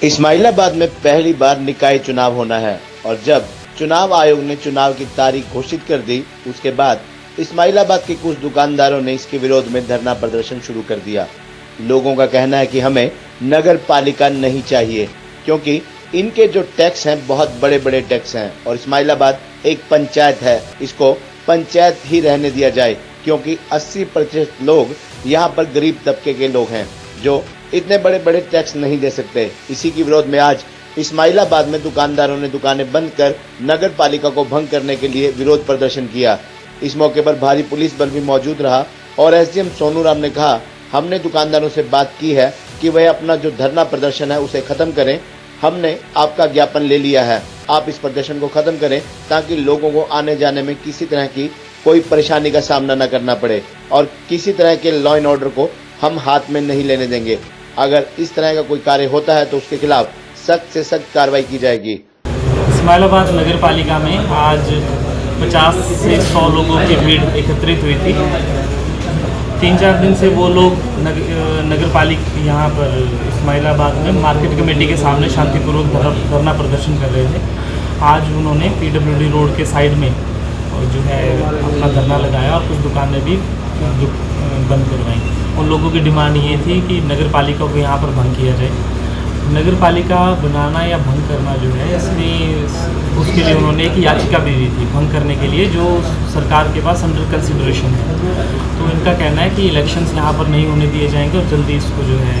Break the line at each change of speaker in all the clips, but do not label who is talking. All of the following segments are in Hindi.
इस्माइलाबाद में पहली बार निकाय चुनाव होना है और जब चुनाव आयोग ने चुनाव की तारीख घोषित कर दी, उसके बाद इस्माइलाबाद के कुछ दुकानदारों ने इसके विरोध में धरना प्रदर्शन शुरू कर दिया। लोगों का कहना है कि हमें नगर पालिका नहीं चाहिए क्योंकि इनके जो टैक्स हैं बहुत बड़े बड़े टैक्स हैं और इस्माइलाबाद एक पंचायत है, इसको पंचायत ही रहने दिया जाए क्योंकि 80% लोग यहाँ पर गरीब तबके के लोग हैं जो इतने बड़े बड़े टैक्स नहीं दे सकते। इसी के विरोध में आज इस्माइलाबाद में दुकानदारों ने दुकानें बंद कर नगर पालिका को भंग करने के लिए विरोध प्रदर्शन किया। इस मौके पर भारी पुलिस बल भी मौजूद रहा और एसडीएम सोनू राम ने कहा, हमने दुकानदारों से बात की है कि वह अपना जो धरना प्रदर्शन है उसे खत्म करें। हमने आपका ज्ञापन ले लिया है, आप इस प्रदर्शन को खत्म करें ताकि लोगों को आने जाने में किसी तरह की कोई परेशानी का सामना न करना पड़े और किसी तरह के लॉ एंड ऑर्डर को हम हाथ में नहीं लेने देंगे। अगर इस तरह का कोई कार्य होता है तो उसके खिलाफ सख्त से सख्त कार्रवाई की जाएगी।
इस्माइलाबाद नगर पालिका में आज 50 से 100 लोगों की भीड़ एकत्रित हुई थी। 3-4 दिन से वो लोग नगर पालिका यहाँ पर इस्माइलाबाद में मार्केट कमेटी के सामने शांतिपूर्वक धरना प्रदर्शन कर रहे थे। आज उन्होंने पीडब्ल्यूडी रोड के साइड में जो है अपना धरना लगाया और कुछ दुकानें भी बंद करवाई। उन लोगों की डिमांड ये थी कि नगर पालिका को यहाँ पर भंग किया जाए। नगर पालिका बनाना या भंग करना जो है इसमें उसके लिए उन्होंने एक याचिका भी दी थी भंग करने के लिए, जो सरकार के पास अंडर कंसिडरेशन है। तो इनका कहना है कि इलेक्शंस यहाँ पर नहीं होने दिए जाएंगे और जल्दी इसको जो है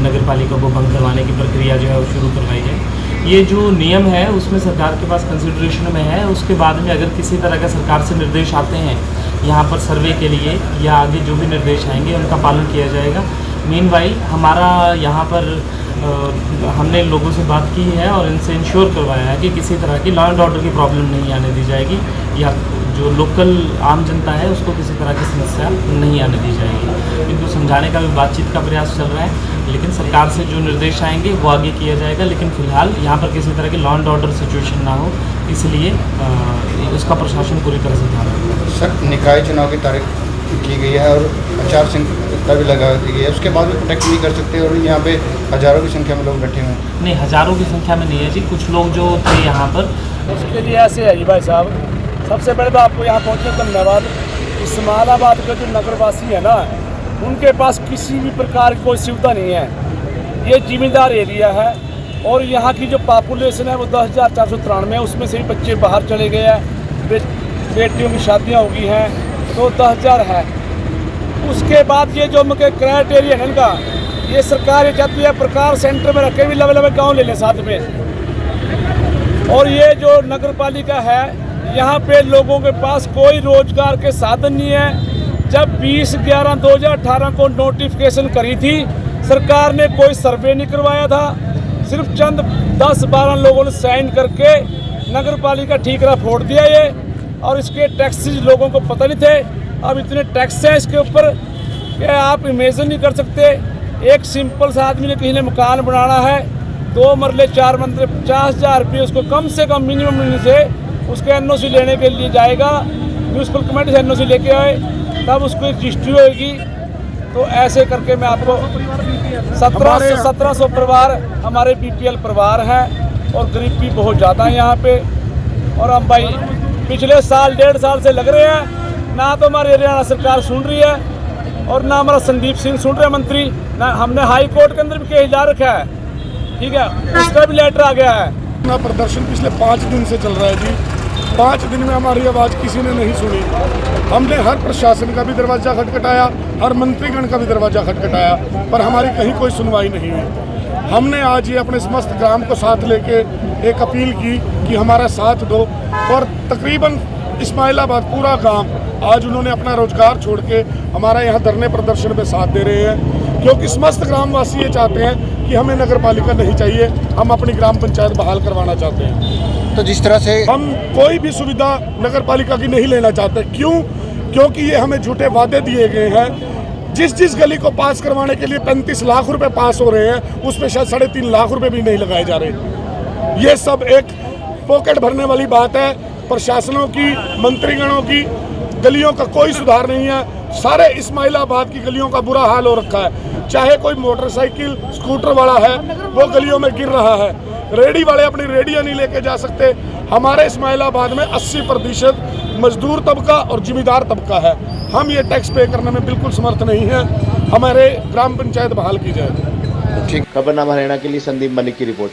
नगर पालिका को भंग करवाने की प्रक्रिया जो है वो शुरू करवाई जाए। ये जो नियम है उसमें सरकार के पास कंसिडरेशन में है। उसके बाद में अगर किसी तरह का सरकार से निर्देश आते हैं यहाँ पर सर्वे के लिए या आगे जो भी निर्देश आएंगे उनका पालन किया जाएगा। मीनवाइल हमारा यहाँ पर हमने लोगों से बात की है और इनसे इंश्योर करवाया है कि किसी तरह की लॉ एंड ऑर्डर की प्रॉब्लम नहीं आने दी जाएगी या जो लोकल आम जनता है उसको किसी तरह की समस्या नहीं आने दी जाएगी। इनको समझाने का भी बातचीत का प्रयास चल रहा है, लेकिन सरकार से जो निर्देश आएंगे वो आगे किया जाएगा। लेकिन फिलहाल यहाँ पर किसी तरह की लॉ एंड ऑर्डर सिचुएशन ना हो, इसलिए उसका प्रशासन पूरी तरह से ध्यान रखेगा।
सर, निकाय चुनाव की तारीख की गई है और आचार संहिता भी लगा दी गई है, उसके बाद भी प्रोटेक्ट नहीं कर सकते और यहाँ पे हज़ारों की संख्या में लोग बैठे हुए हैं।
नहीं, हज़ारों की संख्या में नहीं है जी, कुछ लोग जो थे यहाँ पर।
उसके लिए ऐसे है जी भाई साहब, सबसे पहले तो आपको यहाँ पहुँचने का धन्यवाद। इस्माइलाबाद के जो नगरवासी है ना, उनके पास किसी भी प्रकार की कोई सुविधा नहीं है। ये जिम्मेदार एरिया है और यहाँ की जो पॉपुलेशन है वो 10,493 है। उसमें से भी बच्चे बाहर चले गए हैं, बेटियों की शादियाँ हो गई हैं तो 10,000 है। उसके बाद ये जो क्राइटेरिया है इनका, ये सरकार ये चाहती है प्रकार सेंटर में रखे भी लंबे लंबे गाँव ले लें साथ में। और ये जो नगर पालिका है यहाँ पे लोगों के पास कोई रोजगार के साधन नहीं है। जब 20/11/2018 को नोटिफिकेशन करी थी, सरकार ने कोई सर्वे नहीं करवाया था, सिर्फ चंद 10-12 लोगों ने साइन करके नगर पालिका ठीकरा फोड़ दिया ये। और इसके टैक्सेस लोगों को पता नहीं थे। अब इतने टैक्स हैं इसके ऊपर कि आप इमेजिन नहीं कर सकते। एक सिंपल सा आदमी ने कहीं ने मकान बनाना है, 2 मरले 4 मंजिले 50,000 रुपये उसको कम से कम मिनिमम से उसके एनओसी लेने के लिए जाएगा। म्यूनसिपल कमेटी से एनओसी लेके आए तब उसको रजिस्ट्री होगी। तो ऐसे करके मैं आपको 1700 परिवार हमारे बीपीएल परिवार हैं और गरीबी बहुत ज़्यादा है यहाँ पे। और हम भाई पिछले साल 1.5 साल से लग रहे हैं, ना तो हमारी हरियाणा सरकार सुन रही है और ना हमारा संदीप सिंह सुन रहे मंत्री, ना हमने हाई कोर्ट के अंदर भी केस जा रखा है, ठीक है, उसका भी लेटर आ गया है।
अपना प्रदर्शन पिछले 5 दिन से चल रहा है जी। 5 दिन में हमारी आवाज़ किसी ने नहीं सुनी। हमने हर प्रशासन का भी दरवाज़ा खटखटाया, हर मंत्रीगण का भी दरवाज़ा खटखटाया, पर हमारी कहीं कोई सुनवाई नहीं हुई। हमने आज ये अपने समस्त ग्राम को साथ लेके एक अपील की कि हमारा साथ दो और तकरीबन इस्माइलाबाद पूरा गांव आज उन्होंने अपना रोजगार छोड़ के हमारा यहाँ धरने प्रदर्शन में साथ दे रहे हैं, क्योंकि समस्त ग्रामवासी ये चाहते हैं कि हमें नगर पालिका नहीं चाहिए, हम अपनी ग्राम पंचायत बहाल करवाना चाहते हैं।
तो जिस तरह से
हम कोई भी सुविधा नगर पालिका की नहीं लेना चाहते। क्यों? क्योंकि ये हमें झूठे वादे दिए गए हैं। जिस गली को पास करवाने के लिए 35 लाख रुपए पास हो रहे हैं, उसमें शायद 3.5 लाख रुपए भी नहीं लगाए जा रहे। ये सब एक पॉकेट भरने वाली बात है प्रशासनों की, मंत्रीगणों की, गलियों का कोई सुधार नहीं है। सारे इस्माइलाबाद की गलियों का बुरा हाल हो रखा है। चाहे कोई मोटरसाइकिल स्कूटर वाला है वो गलियों में गिर रहा है, रेडी वाले अपनी रेडियाँ नहीं लेके जा सकते। हमारे इस्माइलाबाद में 80% मजदूर तबका और जिम्मेदार तबका है। हम ये टैक्स पे करने में बिल्कुल समर्थ नहीं है। हमारे ग्राम पंचायत बहाल की जाए।
खबरनामा हरियाणा के लिए संदीप मलिक की रिपोर्ट।